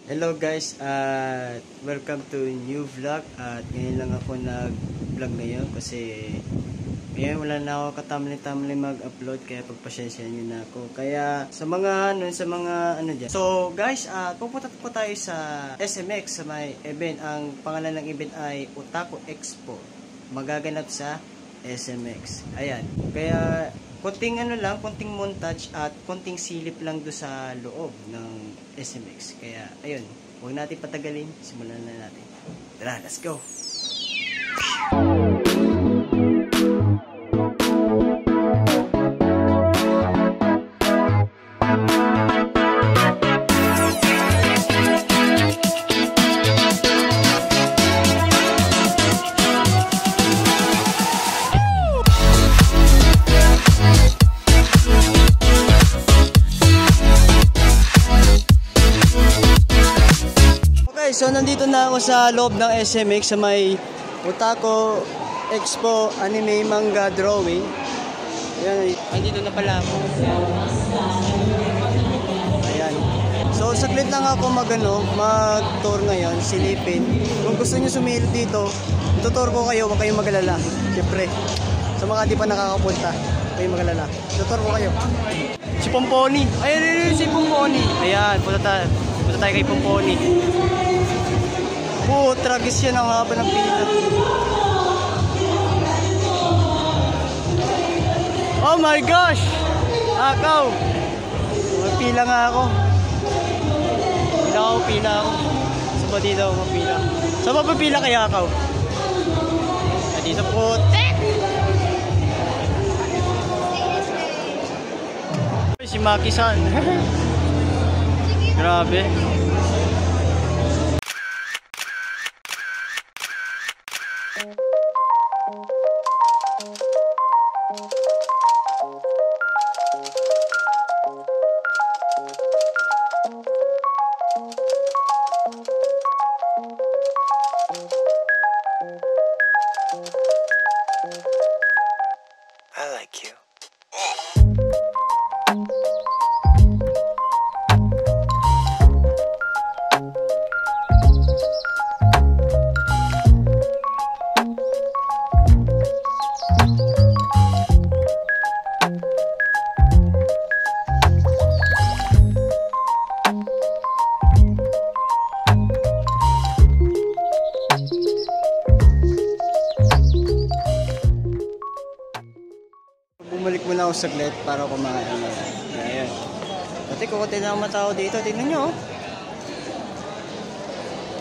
Hello guys, at welcome to new vlog. At ngayon lang ako nag-vlog ngayon kasi ngayon wala na ako katamli-tamli mag-upload, kaya pagpasensya niyo na ako. Kaya sa mga ano dyan. So guys, pupunta po tayo sa SMX sa may event. Ang pangalan ng event ay Otaku Expo. Magaganap sa SMX. Ayan. Kaya konting konting montage at konting silip lang do sa loob ng SMX. Kaya ayun, huwag natin patagalin, simulan na natin. Tara, let's go. So nandito na ako sa loob ng SMX sa may Otaku Expo Anime Manga Drawing. Ayan, nandito na pala ako. Ayan. So saglit lang ako mag-tour ngayon, silipin. Kung gusto niyo sumilip dito, tutor ko kayo, huwag kayong mag-alala. Siyempre, sa mga di pa nakakapunta, huwag kayong mag-alala. Tutor ko kayo. Si Pomponi. Ayan, si Pomponi. Ayan, punta tayo kay Pomponi. Tragis yan ang haba ng pila. Oh my gosh! Akaw! Magpila nga ako. Pila ako. Saan ba dito ako magpila? Saan ba pila kaya akaw? Dito po. Si Maki-san. Grabe. I like you. Bumalik muna ako saglit para kumain. Ayan. Pati kukunti na ang matao dito. Tingnan nyo.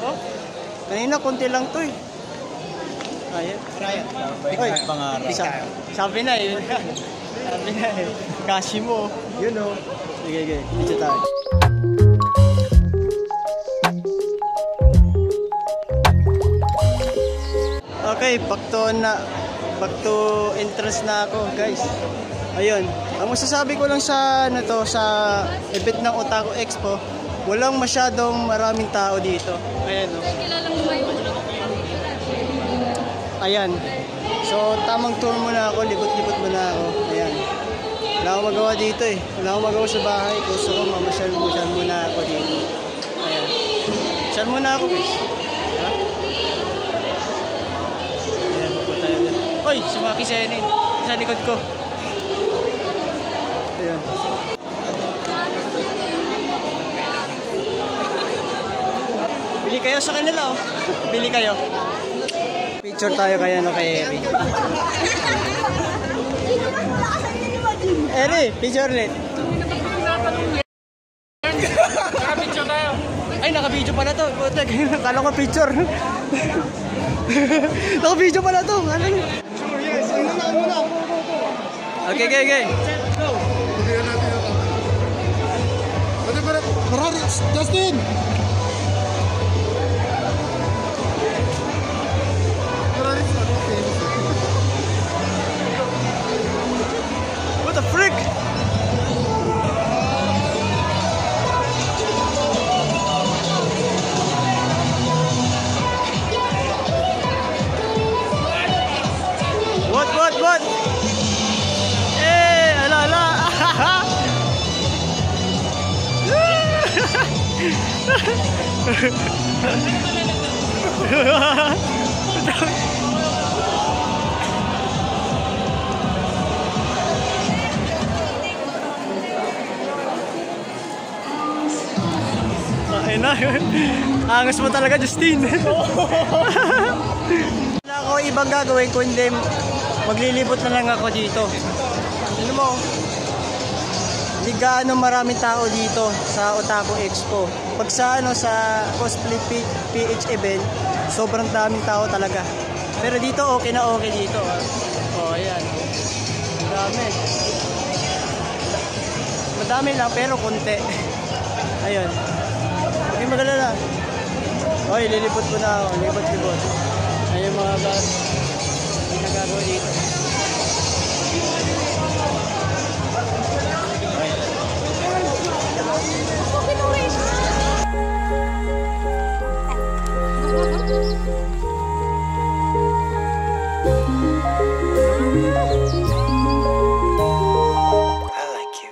Oh. Kanina konti lang to eh. Ayan. Oy, sabi na eh. Sabi na eh. Kashi mo. Yun o. Sige. Dito tayo. Okay, back to entrance na ako, guys. Ayun. Ang masasabi ko lang sa sa event ng Otaku Expo, walang masyadong maraming tao dito. Ayan o. Ayan. So, tamang tour muna ako, libot-libot muna ako. Ayan. Wala akong magawa dito eh. Wala akong magawa sa bahay. Gusto ko mamasyal muna ako dito. Ayan. Masyal muna ako, guys. Ha? Ayan, pupunta yun. Hoy, si Maki-san sa likod ko. Ayan. Bili kayo sa kanila oh. Bili kayo. Picture tayo kaya kay Eri. Eri, picture ulit. Naka-picture tayo. Ay, naka-video pala to. Kala ko picture. Naka-video pala to. Okay. Go. Justin! What the frick? What? Ala. Ay na. Angas mo talaga, Justin. Wala ako ibang gagawin kundi maglilibot na lang ako dito. Ano mo? Hindi gaano maraming tao dito sa Otaku Expo. Pag sa sa cosplay PH event, sobrang daming tao talaga. Pero dito okay na okay dito. Oh, ayan. Madami. Madami lang pero konti. Ayun. Okay, magalala. Oy, lilipot ko na ako. Lipot-lipot. Ayun mga bas. Hindi na gagawin dito. I like you.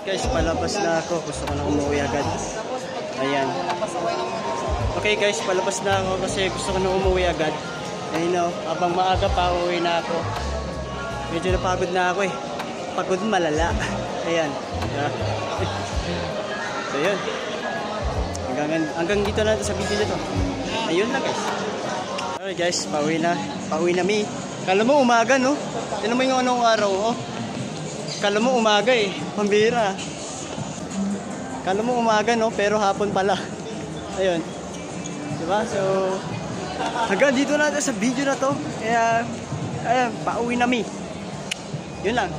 Guys, palabas na ako. Gusto ko na umuwi agad. Ayan. Okay guys, palabas na ako kasi gusto ko na umuwi agad. Ayun o, habang maaga pa, uwi na ako. Medyo napagod na ako eh. Pagod malala. Ayan. So yun. Hanggang dito na sa video na to. Ayun na guys. Alright guys, pauwi na. Pauwi na mi. Kala mo umaga no? Tignan mo yung anong araw oh. Kala mo umaga eh, pambira. Kala mo umaga no, pero hapon pala. Ayun. Diba? So, hanggang dito na sa video na to. Kaya, ayun, pauwi na mi. Yun lang.